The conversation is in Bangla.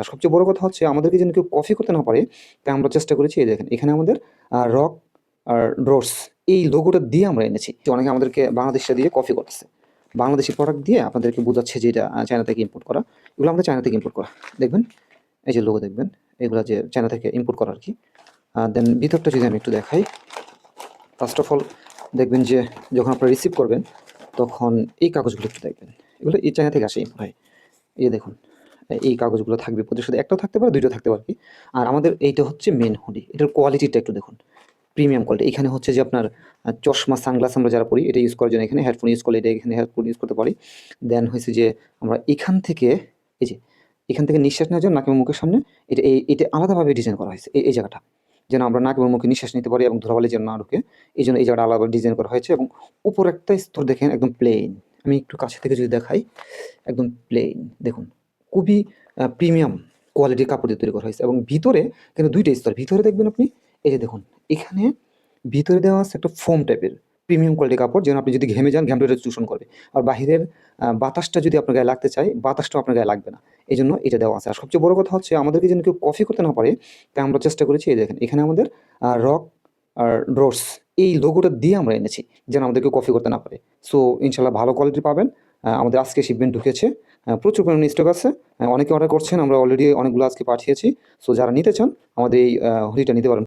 আর সবচেয়ে বড় কথা হচ্ছে আমাদেরকে যেন কেউ কপি করতে না পারে, তাই আমরা চেষ্টা করেছি। এই দেখেন এখানে আমাদের রক আর ড্রোর্স এই লোগোটা দিয়ে আমরা এনেছি। অনেকে আমাদেরকে বাংলাদেশটা দিয়ে কপি করতেছে। বাংলাদেশি প্রোডাক্ট দিয়ে আপনাদেরকে বোঝাচ্ছে যে এটা চায়না থেকে ইম্পোর্ট করা। এগুলো আমাদের চায়না থেকে ইম্পোর্ট করা। দেখবেন এই যে লোগো দেখবেন, এগুলা যে চায়না থেকে ইম্পোর্ট করা আরকি। দেন ভিতরটা যদি আমি একটু দেখাই, ফার্স্ট অফ অল দেখবেন যে যখন আপনারা রিসিভ করবেন তখন এই কাগজগুলো একটু দেখবেন। এগুলো এই চায়না থেকে আসে ইম্পোর্ট হয়। এই যে দেখুন, এই কাগজগুলো থাকবে প্রতির সাথে, একটাও থাকতে পারে, দুইটাও থাকতে পারে কি। আর আমাদের এইটা হচ্ছে মেন হুডি। এটার কোয়ালিটিটা একটু দেখুন, প্রিমিয়াম কোয়ালিটি। এখানে হচ্ছে যে আপনার চশমা, সানগ্লাস আমরা যারা পরি এটা ইউজ করার জন্য, এখানে হেডফোন ইউজ করলে এটা এখানে হেডফোন ইউজ করতে পারি। দেন হয়েছে যে আমরা এখান থেকে এই যে এখান থেকে নিঃশ্বাস নেওয়ার জন্য নাক এবং মুখের সামনে এটা আলাদাভাবে ডিজাইন করা হয়েছে। এই জায়গাটা যেন আমরা নাক এবং মুখে নিঃশ্বাস নিতে পারি এবং ধুলাবালি যেন না ঢুকে, এই জন্য এই জায়গাটা আলাদাভাবে ডিজাইন করা হয়েছে। এবং উপর একটা স্তর দেখেন একদম প্লেন। আমি একটু কাছে থেকে যদি দেখাই, একদম প্লেন দেখুন, খুবই প্রিমিয়াম কোয়ালিটির কাপড় দিয়ে তৈরি করা হয়েছে। এবং ভিতরে কিন্তু দুইটা স্তর। ভিতরে দেখবেন আপনি এই যে দেখুন, এখানে ভিতরে দেওয়া আছে একটা ফোম টাইপের প্রিমিয়াম কোয়ালিটির কাপড়, যেন আপনি যদি ঘেমে যান ঘামটা এটা শোষণ করবে। আর বাহিরের বাতাসটা যদি আপনার গায়ে লাগতে চায়, বাতাসটাও আপনার গায়ে লাগবে না। এই জন্য এটা দেওয়া আছে। আর সবচেয়ে বড় কথা হচ্ছে আমাদেরকে যেন কেউ কপি করতে না পারে, তাই আমরা চেষ্টা করেছি। এই দেখেন এখানে আমাদের রক আর ড্রোর্স এই লোগোটা দিয়ে আমরা এনেছি, যেন আমাদেরকে কপি করতে না পারে। সো ইনশাল্লাহ ভালো কোয়ালিটি পাবেন। আমাদের আজকে শিপমেন্ট ঢুকেছে, প্রচুর পরিমাণে স্টক আছে। অনেকে অর্ডার করছেন, আমরা অলরেডি অনেকগুলো আজকে পাঠিয়েছি। সো যারা নিতে চান আমাদের এই হুডিটা নিতে পারেন।